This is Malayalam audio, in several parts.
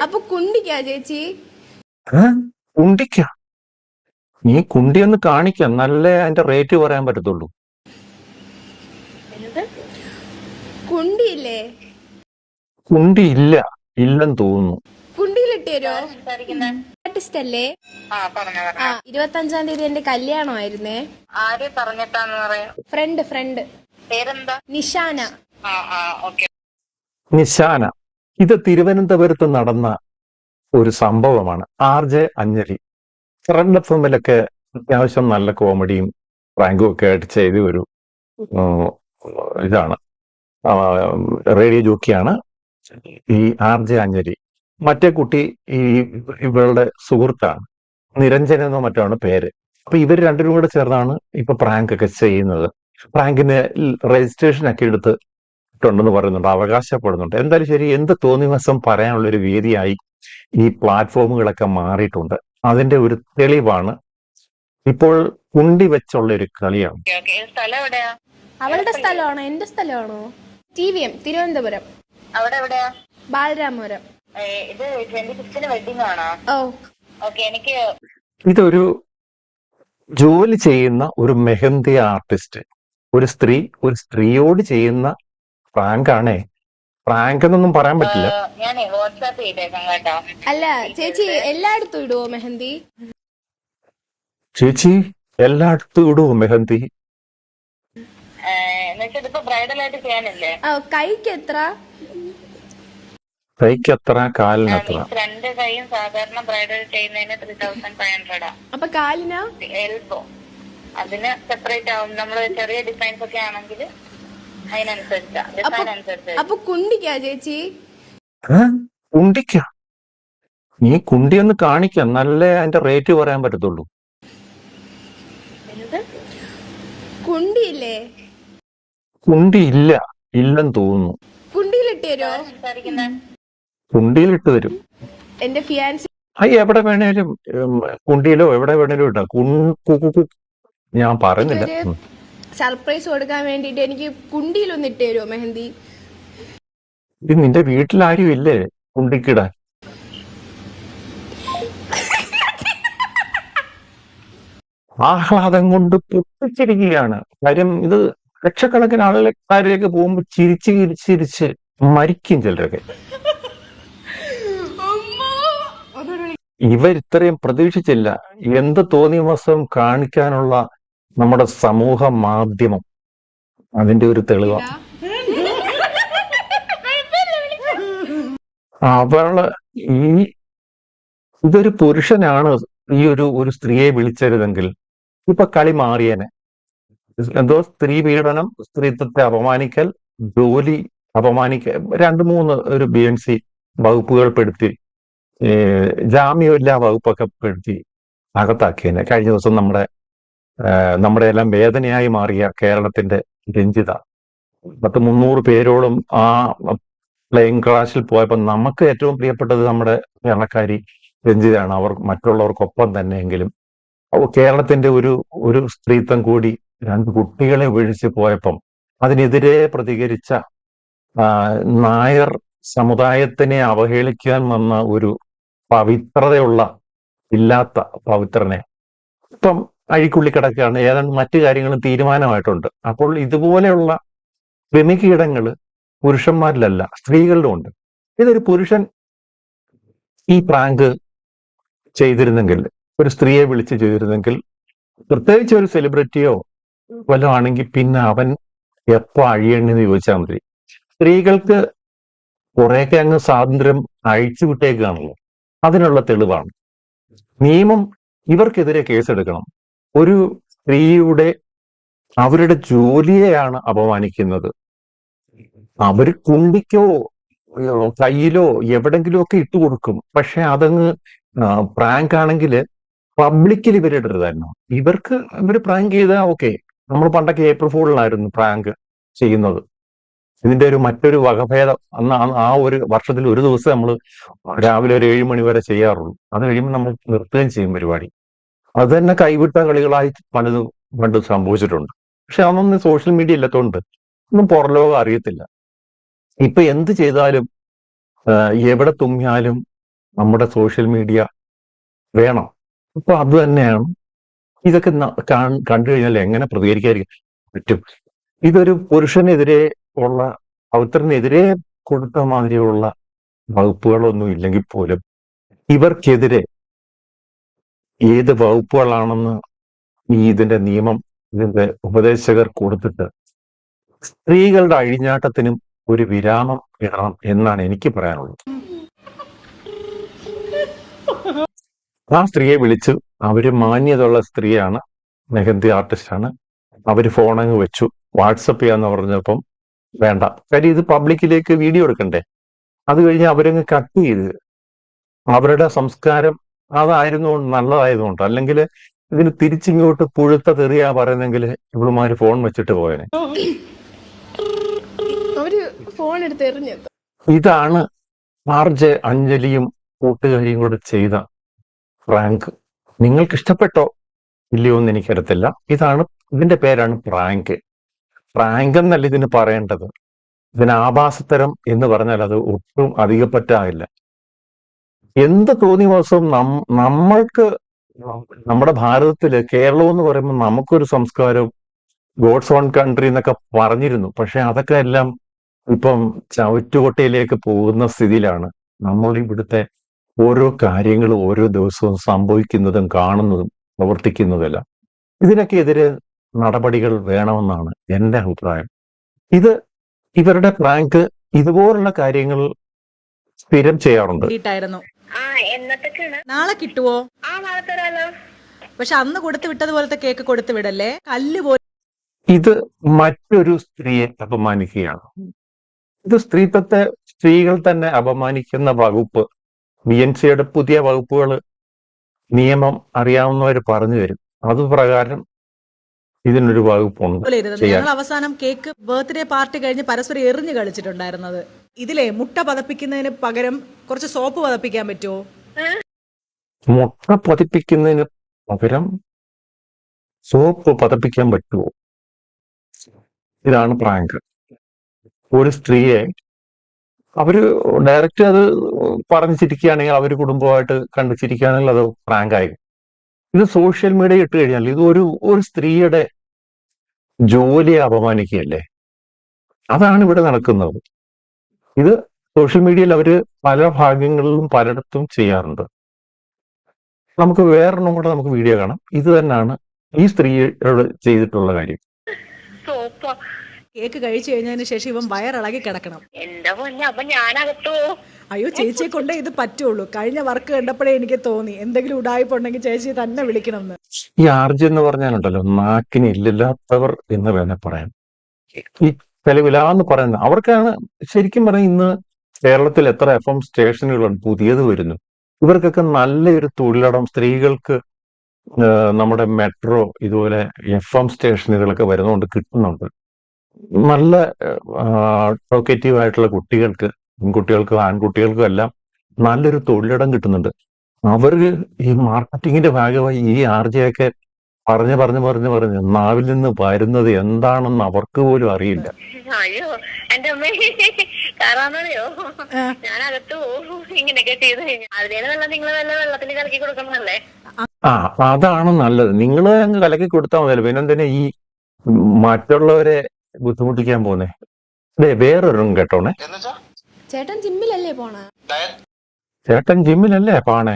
അപ്പൊ കുണ്ടിക്കാ ചേച്ചി? കുണ്ടിക്ക നീ കുണ്ടി ഒന്ന് കാണിക്കാം, നല്ല അതിന്റെ റേറ്റ് പറയാൻ പറ്റത്തുള്ളൂ. കുണ്ടിയില്ലേ? കുണ്ടി ഇല്ല, ഇല്ലെന്ന് തോന്നുന്നു. കുണ്ടിയിലിട്ട് തരുമോ? ആർട്ടിസ്റ്റ് അല്ലേ? 25-ാം തീയതി എന്റെ കല്യാണമായിരുന്നേ. ഫ്രണ്ട് നിഷാന. നിശാന. ഇത് തിരുവനന്തപുരത്ത് നടന്ന ഒരു സംഭവമാണ്. RJ അഞ്ജലി റെഡ് എഫ്എമ്മിലൊക്കെ അത്യാവശ്യം നല്ല കോമഡിയും പ്രാങ്കും ഒക്കെ ആയിട്ട് ചെയ്ത ഒരു ഇതാണ്, റേഡിയോ ജോക്കിയാണ് ഈ RJ അഞ്ജലി. മറ്റേ കുട്ടി ഇവളുടെ സുഹൃത്താണ്, നിരഞ്ജന എന്നോ മറ്റാണ് പേര്. അപ്പൊ ഇവർ രണ്ടുപേരും കൂടെ ചേർന്നാണ് ഇപ്പൊ പ്രാങ്ക് ഒക്കെ ചെയ്യുന്നത്. പ്രാങ്കിന് രജിസ്ട്രേഷൻ ഒക്കെ എടുത്തിട്ടുണ്ടെന്ന് പറയുന്നുണ്ട്, അവകാശപ്പെടുന്നുണ്ട്. എന്തായാലും ശരി, എന്ത് തോന്നിവാസം പറയാനുള്ള ഒരു വേദിയായി ഈ പ്ലാറ്റ്ഫോമുകളൊക്കെ മാറിയിട്ടുണ്ട്. അതിന്റെ ഒരു തെളിവാണ് ഇപ്പോൾ കുണ്ടി വെച്ചുള്ള ഒരു കളിയാണ്. അവളുടെ സ്ഥലമാണോ എന്റെ സ്ഥലമാണോ? TVM തിരുവനന്തപുരം. ബാലരാമപുരം. ഇതൊരു ജോലി ചെയ്യുന്ന ഒരു മെഹന്തി ആർട്ടിസ്റ്റ്, ഒരു സ്ത്രീയോട് ചെയ്യുന്ന പ്രാങ്കാണേ. പ്രാങ്ക് എന്നൊന്നും പറയാൻ പറ്റില്ല. അല്ല ചേച്ചി, എല്ലായിടത്തും ഇടുവോ മെഹന്തി? ചേച്ചി എല്ലായിടത്തും ഇടുവോ മെഹന്തി? കൈക്ക് എത്ര? കൈക്ക് എത്ര, കാലിനെത്ര? രണ്ട് കൈയും സാധാരണ ബ്രൈഡൽ ചെയ്യുന്നതിന് 3500. അപ്പൊ കാലിനാ? എൽബോ അതിന് സെപ്പറേറ്റ് ആവും. നമ്മള് ചെറിയ ഡിസൈൻസ് ഒക്കെ ആണെങ്കിൽ അതിനനുസരിച്ചാ, ഡിസൈൻ അനുസരിച്ച്. അപ്പൊ കുണ്ടിക്കാ ചേച്ചി? കുണ്ടിക്ക നീ കുണ്ടി ഒന്ന് കാണിക്കാം, നല്ല അതിന്റെ റേറ്റ് പറയാൻ പറ്റത്തുള്ളൂ. കുണ്ടിയില്ലേ? കുണ്ടി ഇല്ല, ഇല്ലെന്ന് തോന്നുന്നു. കുണ്ടിയിലിട്ട് തരുമോ? കുണ്ടിയിലിട്ട് തരും. എന്റെ ഫിയാൻസി എവിടെ വേണേലും, കുണ്ടിയിലോ എവിടെ വേണേലും ഇട്ടാ. ഞാൻ പറയുന്നില്ല. സർപ്രൈസ് കൊടുക്കാൻ വേണ്ടിട്ട് എനിക്ക് കുണ്ടിയിലൊന്ന് ഇട്ട് തരുമോ മെഹന്തി? ഇത് നിന്റെ വീട്ടിലാരും ഇല്ലേ കുണ്ടിക്കിടാൻ? ആഹ്ലാദം കൊണ്ട് പൊട്ടിച്ചിരിക്കുകയാണ്. കാര്യം ഇത് ലക്ഷക്കണക്കിന് ആളുകളിലേക്ക് പോകുമ്പോൾ ചിരിച്ച് മരിക്കും ചിലരൊക്കെ. ഇവരിത്രയും പ്രതീക്ഷിച്ചില്ല. എന്ത് തോന്നിവാസം കാണിക്കാനുള്ള നമ്മുടെ സമൂഹ മാധ്യമം അതിന്റെ ഒരു തെളിവാണ്. അവള് ഇതൊരു പുരുഷനാണ് ഈ ഒരു സ്ത്രീയെ വിളിച്ചരുതെങ്കിൽ ഇപ്പൊ കളി മാറിയേനെ. എന്തോ സ്ത്രീ പീഡനം, സ്ത്രീത്വത്തെ അപമാനിക്കൽ, ജോലി അപമാനിക്കൽ, 2-3 ഒരു BNC വകുപ്പുകൾ പെടുത്തി, ജാമ്യമില്ലാ വകുപ്പൊക്കെ പെടുത്തി അകത്താക്കിയേനെ. കഴിഞ്ഞ ദിവസം നമ്മുടെ എല്ലാം വേദനയായി മാറിയ കേരളത്തിന്റെ രഞ്ജിത, 300 പേരോളം ആ പ്ലെയിൻ ക്രാഷിൽ പോയപ്പോൾ നമുക്ക് ഏറ്റവും പ്രിയപ്പെട്ടത് നമ്മുടെ കേരളക്കാരി രഞ്ജിതയാണ്. അവർ മറ്റുള്ളവർക്കൊപ്പം തന്നെയെങ്കിലും കേരളത്തിന്റെ ഒരു സ്ത്രീത്വം കൂടി 2 കുട്ടികളെ വീഴ്ച പോയപ്പം അതിനെതിരെ പ്രതികരിച്ച നായർ സമുദായത്തിനെ അവഹേളിക്കാൻ വന്ന ഒരു പവിത്രതയുള്ള ഇല്ലാത്ത പവിത്രനെ ഇപ്പം അഴിക്കുള്ളി കിടക്കുകയാണ്. ഏതാണ്ട് മറ്റു കാര്യങ്ങളും തീരുമാനമായിട്ടുണ്ട്. അപ്പോൾ ഇതുപോലെയുള്ള ക്രിമികീടങ്ങള് പുരുഷന്മാരിലല്ല, സ്ത്രീകളിലും ഉണ്ട്. ഇതൊരു പുരുഷൻ ഈ പ്രാങ്ക് ചെയ്തിരുന്നെങ്കിൽ, ഒരു സ്ത്രീയെ വിളിച്ച് ചെയ്തിരുന്നെങ്കിൽ, പ്രത്യേകിച്ച് ഒരു സെലിബ്രിറ്റിയോ വല്ലതും ആണെങ്കിൽ പിന്നെ അവൻ എപ്പോ അഴിയണെന്ന് ചോദിച്ചാൽ മതി. സ്ത്രീകൾക്ക് കുറെയൊക്കെ അങ്ങ് സ്വാതന്ത്ര്യം അഴിച്ചു വിട്ടേക്കാണല്ലോ. അതിനുള്ള തെളിവാണ്. നിയമം ഇവർക്കെതിരെ കേസെടുക്കണം. ഒരു സ്ത്രീയുടെ അവരുടെ ജോലിയെയാണ് അപമാനിക്കുന്നത്. അവർ കുണ്ടിക്കോ കയ്യിലോ എവിടെങ്കിലും ഒക്കെ ഇട്ടു കൊടുക്കും. പക്ഷെ അതങ്ങ് പ്രാങ്ക് ആണെങ്കിൽ പബ്ലിക്കിൽ ഇവരിടരുതായിരുന്നു. ഇവര് പ്രാങ്ക് ചെയ്താൽ ഓക്കെ. നമ്മൾ പണ്ടൊക്കെ ഏപ്രിൽ ഫൂളിലായിരുന്നു പ്രാങ്ക് ചെയ്യുന്നത്. ഇതിന്റെ മറ്റൊരു വകഭേദം അന്ന് ആ ഒരു വർഷത്തിൽ ഒരു ദിവസം നമ്മൾ രാവിലെ ഒരു 7 മണി വരെ ചെയ്യാറുള്ളൂ. അത് കഴിയുമ്പോൾ നമ്മൾ നിർത്തുകയും ചെയ്യും പരിപാടി. അത് തന്നെ കൈവിട്ട കളികളായി പലതും പണ്ട് സംഭവിച്ചിട്ടുണ്ട്. പക്ഷെ അതൊന്നും സോഷ്യൽ മീഡിയ ഇല്ലാത്തതുകൊണ്ട് ഒന്നും പുറലോകം അറിയത്തില്ല. ഇപ്പൊ എന്ത് ചെയ്താലും എവിടെ തുമ്മിയാലും നമ്മുടെ സോഷ്യൽ മീഡിയ വേണം. അപ്പൊ അത് തന്നെയാണ് ഇതൊക്കെ കണ്ടു കഴിഞ്ഞാൽ എങ്ങനെ പ്രതികരിക്കാതിരിക്കാൻ പറ്റും? ഇതൊരു പുരുഷനെതിരെ ഉള്ള പവിത്രനെതിരെ കൊടുത്ത മാതിരിയുള്ള വകുപ്പുകളൊന്നും ഇല്ലെങ്കിൽ പോലും ഇവർക്കെതിരെ ഏത് വകുപ്പുകളാണെന്ന് ഇതിന്റെ നിയമം ഇതിന്റെ ഉപദേശകർ കൊടുത്തിട്ട് സ്ത്രീകളുടെ അഴിഞ്ഞാട്ടത്തിനും ഒരു വിരാമം ഇടണം എന്നാണ് എനിക്ക് പറയാനുള്ളത്. ആ സ്ത്രീയെ വിളിച്ചു, അവര് മാന്യതയുള്ള സ്ത്രീയാണ്, മെഹന്തി ആർട്ടിസ്റ്റാണ്, അവര് ഫോണങ്ങ് വെച്ചു. വാട്സപ്പ് ചെയ്യാന്ന് പറഞ്ഞപ്പം വേണ്ട, കാര്യം ഇത് പബ്ലിക്കിലേക്ക് വീഡിയോ എടുക്കണ്ടേ. അത് കഴിഞ്ഞ് അവരങ്ങ് കട്ട് ചെയ്ത് അവരുടെ സംസ്കാരം അതായിരുന്നു നല്ലതായതുകൊണ്ട്. അല്ലെങ്കിൽ ഇതിന് തിരിച്ചിങ്ങോട്ട് പുഴുത്ത തെറിയാ പറയുന്നെങ്കിൽ ഇവളുമാര് ഫോൺ വെച്ചിട്ട് പോയനെ. അവര് ഫോൺ എടുത്ത് എറിഞ്ഞു. ഇതാണ് ആർജെ അഞ്ജലിയും കൂട്ടുകാരിയും കൂടെ ചെയ്ത പ്രാങ്ക്. നിങ്ങൾക്ക് ഇഷ്ടപ്പെട്ടോ ഇല്ലയോ എന്ന് എനിക്കറിയത്തില്ല. ഇതിന്റെ പേരാണ് പ്രാങ്ക്. പ്രാങ്ക് എന്നല്ല ഇതിന് പറയേണ്ടത്. ഇതിന് ആഭാസത്തരം എന്ന് പറഞ്ഞാൽ അത് ഒട്ടും അധികപ്പറ്റാകില്ല. എന്ത് തോന്നിവാസവും നമ്മൾക്ക് നമ്മുടെ ഭാരതത്തില് കേരളം എന്ന് പറയുമ്പോൾ നമുക്കൊരു സംസ്കാരവും ഗോഡ്സ് ഓൺ കൺട്രി എന്നൊക്കെ പറഞ്ഞിരുന്നു. പക്ഷെ അതൊക്കെ എല്ലാം ഇപ്പം ചവറ്റുകൊട്ടയിലേക്ക് പോകുന്ന സ്ഥിതിയിലാണ്. നമ്മൾ ഇവിടുത്തെ ഓരോ കാര്യങ്ങളും ഓരോ ദിവസവും സംഭവിക്കുന്നതും കാണുന്നതും പ്രവർത്തിക്കുന്നതെല്ലാം. ഇതിനൊക്കെ എതിരെ നടപടികൾ വേണമെന്നാണ് എന്റെ അഭിപ്രായം. ഇവരുടെ പ്രാങ്ക് ഇതുപോലുള്ള കാര്യങ്ങൾ സ്ഥിരം ചെയ്യാറുണ്ട്. നാളെ കിട്ടുവോ? പക്ഷെ അന്ന് കൊടുത്തു വിട്ടതുപോലത്തെ കേക്ക് കൊടുത്തു വിടല്ലേ, കല്ല് പോലെ. ഇത് മറ്റൊരു സ്ത്രീയെ അപമാനിക്കുകയാണ്. ഇത് സ്ത്രീകൾ തന്നെ അപമാനിക്കുന്ന വകുപ്പ്. BNCയുടെ പുതിയ വകുപ്പുകൾ നിയമം അറിയാവുന്നവർ പറഞ്ഞു തരും. അതുപ്രകാരം ഇതിനൊരു വകുപ്പുണ്ട്. ഞങ്ങൾ അവസാനം കേക്ക് ബർത്ത്ഡേ പാർട്ടി കഴിഞ്ഞ് പരസ്പരം എറിഞ്ഞു കളിച്ചിട്ടുണ്ടായിരുന്നത്. ഇതിലെ മുട്ട പതപ്പിക്കുന്നതിന് പകരം കുറച്ച് സോപ്പ് പതപ്പിക്കാൻ പറ്റുമോ? മുട്ട പതിപ്പിക്കുന്നതിന് പകരം സോപ്പ് പതപ്പിക്കാൻ പറ്റുമോ? ഇതാണ് പ്രാങ്ക്. ഒരു സ്ത്രീയെ അവര് ഡയറക്റ്റ് അത് പറഞ്ഞു ചിരിക്കുകയാണെങ്കിൽ, അവര് കുടുംബമായിട്ട് കണ്ടു ചിരിക്കുകയാണെങ്കിൽ അത് പ്രാങ്കായി. ഇത് സോഷ്യൽ മീഡിയ ഇട്ട് കഴിഞ്ഞാൽ ഇത് ഒരു സ്ത്രീയുടെ ജോലിയെ അപമാനിക്കുകയല്ലേ. അതാണ് ഇവിടെ നടക്കുന്നത്. ഇത് സോഷ്യൽ മീഡിയയിൽ അവര് പല ഭാഗങ്ങളിലും പലയിടത്തും ചെയ്യാറുണ്ട്. നമുക്ക് വേറൊന്നും കൂടെ നമുക്ക് വീഡിയോ കാണാം. ഇത് തന്നെയാണ് ഈ സ്ത്രീയോട് ചെയ്തിട്ടുള്ള കാര്യം. കേക്ക് കഴിച്ചു കഴിഞ്ഞതിന് ശേഷം ഇവൻ വയറിളകി കിടക്കണം. എന്റെ പൊന്നെ, അപ്പൊ ഞാനകത്തോ? അയ്യോ, ചേച്ചിയെ കൊണ്ടേ ഇത് പറ്റുള്ളൂ. കഴിഞ്ഞ വർക്ക് കണ്ടപ്പോഴേ എനിക്ക് തോന്നി എന്തെങ്കിലും ഉടായ്പുണ്ടെങ്കിൽ ചേച്ചി തന്നെ വിളിക്കണം എന്ന്. ഈ ആർജി എന്ന് പറഞ്ഞാലുണ്ടല്ലോ, നാക്കിന് ഇല്ലില്ലാത്തവർ എന്ന് വേണേൽ പറയാം. ഈ തെളിവിലാന്ന് പറയുന്നത് അവർക്കാണ്. ശരിക്കും പറഞ്ഞാൽ ഇന്ന് കേരളത്തിൽ എത്ര FM സ്റ്റേഷനുകളുണ്ട്, പുതിയത് വരുന്നു. ഇവർക്കൊക്കെ നല്ലൊരു തൊഴിലിടം സ്ത്രീകൾക്ക് നമ്മുടെ മെട്രോ ഇതുപോലെ FM സ്റ്റേഷനുകളൊക്കെ വരുന്നതുകൊണ്ട് കിട്ടുന്നുണ്ട്. നല്ല ടോക്കേറ്റീവ് ആയിട്ടുള്ള കുട്ടികൾക്ക്, പെൺകുട്ടികൾക്കും ആൺകുട്ടികൾക്കും എല്ലാം നല്ലൊരു തൊഴിലിടം കിട്ടുന്നുണ്ട്. അവര് ഈ മാർക്കറ്റിങ്ങിന്റെ ഭാഗമായി ഈ ആർജയൊക്കെ പറഞ്ഞ് നാവിൽ നിന്ന് വരുന്നത് എന്താണെന്ന് അവർക്ക് പോലും അറിയില്ല. അയ്യോ എന്റെ അമ്മ, കാറാന്നറിയോ, ഞാനകത്ത് ഇങ്ങനെയൊക്കെ ചെയ്ത് കഴിഞ്ഞാൽ അതിനേലും നല്ല നിങ്ങൾ വല്ല വെള്ളത്തിൽ കലക്കി കൊടുക്കണമല്ലേ? അതാണ് നല്ലത്. നിങ്ങൾ അങ്ങ് കലക്കി കൊടുത്താൽ മതിയല്ലോ. പിന്നെന്തിനാ ഈ മറ്റുള്ളവരെ ബുദ്ധിമുട്ടിക്കാൻ പോന്നേ? വേറൊരും കേട്ടോണേ. ചേട്ടൻ ജിമ്മിലല്ലേ പോണ? ചേട്ടൻ ജിമ്മിലല്ലേ പോണേ?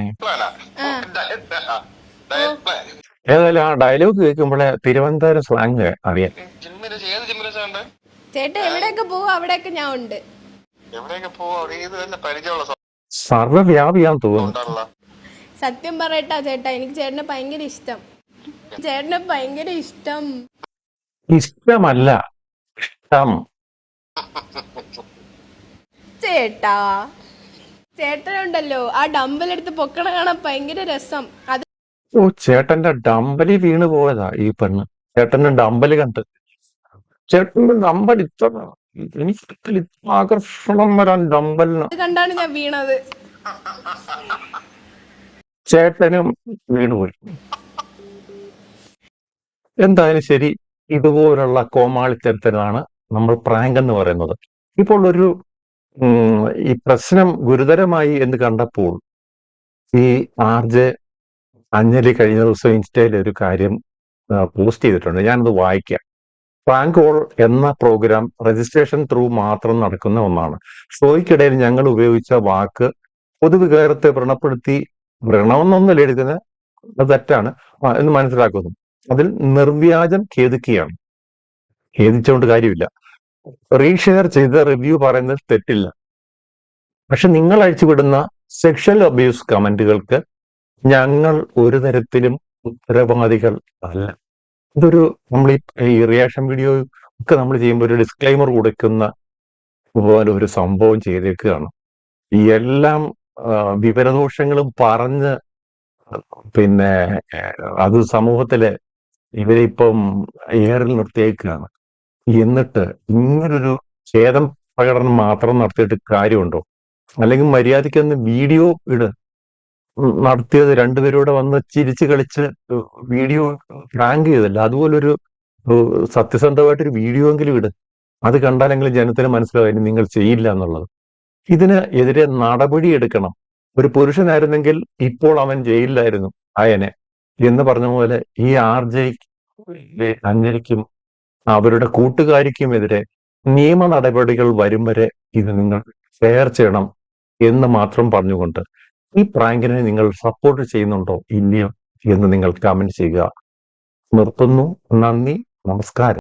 ഏതായാലും ആ ഡയലോഗ് കേൾക്കുമ്പോഴേ തിരുവനന്തപുരം സ്ലാങ് അറിയാം. ചേട്ടൻ എവിടെയൊക്കെ പോവും അവിടെയൊക്കെ ഞാൻ ഉണ്ട്. സർവ്വവ്യാപിയാന്ന് തോന്നുന്നു. സത്യം പറയട്ടാ ചേട്ടാ, എനിക്ക് ചേട്ടനെ ഭയങ്കര ഇഷ്ടം. ഇഷ്ടമല്ല, ഇഷ്ടം. ചേട്ടനുണ്ടല്ലോ ആ ഡമ്പലെടുത്ത് പൊക്കണ കാണാൻ ഭയങ്കര രസം. അത് ചേട്ടന്റെ ഡമ്പലി വീണ് പോയതാ ഈ പെണ്ണ്. ചേട്ടന്റെ ഡമ്പല് കണ്ട്, ചേട്ടന്റെ ഡമ്പൽ ഇത്ര എനിക്ക് ആകർഷണം വരാൻ ഡമ്പലിന് കണ്ടാണ് ഞാൻ വീണത്. ചേട്ടനും വീണുപോയി. എന്തായാലും ശരി, ഇതുപോലുള്ള കോമാളിത്തരത്തിനാണ് നമ്മൾ പ്രാങ്ക് എന്ന് പറയുന്നത്. ഇപ്പോൾ ഒരു ഈ പ്രശ്നം ഗുരുതരമായി എന്ന് കണ്ടപ്പോൾ ഈ ആർജെ അഞ്ജലി കഴിഞ്ഞ ദിവസം ഇൻസ്റ്റയിൽ ഒരു കാര്യം പോസ്റ്റ് ചെയ്തിട്ടുണ്ട്. ഞാനത് വായിക്കാം. പ്രാങ്ക് കോൾ എന്ന പ്രോഗ്രാം രജിസ്ട്രേഷൻ ത്രൂ മാത്രം നടക്കുന്ന ഒന്നാണ്. ഷോയ്ക്കിടയിൽ ഞങ്ങൾ ഉപയോഗിച്ച വാക്ക് പൊതുവികാരത്തെ വ്രണപ്പെടുത്തി, വ്രണമെന്നൊന്നുമില്ല എഴുതുന്നത്, അത് തെറ്റാണ് എന്ന് മനസ്സിലാക്കുന്നു. അതിൽ നിർവ്യാജം ഖേദിക്കുകയാണ്. ഖേദിച്ചുകൊണ്ട് കാര്യമില്ല. റീഷെയർ ചെയ്ത റിവ്യൂ പറയുന്നത് തെറ്റില്ല. പക്ഷെ നിങ്ങൾ അയച്ചുവിടുന്ന സെക്ഷൽ അബ്യൂസ് കമന്റുകൾക്ക് ഞങ്ങൾ ഒരു തരത്തിലും ഉത്തരവാദികൾ അല്ല. ഇതൊരു നമ്മൾ ഈ റിയാക്ഷൻ വീഡിയോ ഒക്കെ നമ്മൾ ചെയ്യുമ്പോൾ ഒരു ഡിസ്ക്ലൈമർ കൊടുക്കുന്ന പോലെ ഒരു സംഭവം ചെയ്തേക്കുകയാണ്. ഈ എല്ലാം വിവരദോഷങ്ങളും പറഞ്ഞ് പിന്നെ അത് സമൂഹത്തില് ഇവരെ ഇപ്പം ഏറിൽ നിർത്തിയേക്കുകയാണ്. എന്നിട്ട് ഇങ്ങനൊരു ഖേദം പ്രകടനം മാത്രം നടത്തിയിട്ട് കാര്യമുണ്ടോ? അല്ലെങ്കിൽ മര്യാദയ്ക്കൊന്ന് വീഡിയോ നടത്തിയത് രണ്ടുപേരൂടെ വന്ന് ചിരിച്ച് കളിച്ച് വീഡിയോ പ്രാങ്ക് ചെയ്തല്ല, അതുപോലൊരു സത്യസന്ധമായിട്ടൊരു വീഡിയോ എങ്കിലും അത് കണ്ടാലെങ്കിലും ജനത്തിന് മനസ്സിലാവും നിങ്ങൾ ചെയ്യില്ല എന്നുള്ളത്. ഇതിന് എതിരെ നടപടി എടുക്കണം. ഒരു പുരുഷനായിരുന്നെങ്കിൽ ഇപ്പോൾ അവൻ ജയിലിലായിരുന്നു അയനെ എന്ന് പറഞ്ഞ പോലെ ഈ ആർജെ അഞ്ജലിക്കും അവരുടെ കൂട്ടുകാരിക്കുമെതിരെ നിയമ നടപടികൾ വരും വരെ ഇത് നിങ്ങൾ ഷെയർ ചെയ്യണം എന്ന് മാത്രം പറഞ്ഞുകൊണ്ട് ഈ പ്രാങ്കിനെ നിങ്ങൾ സപ്പോർട്ട് ചെയ്യുന്നുണ്ടോ ഇല്ലയോ എന്ന് നിങ്ങൾ കമന്റ് ചെയ്യുക. നിർത്തുന്നു. നന്ദി, നമസ്കാരം.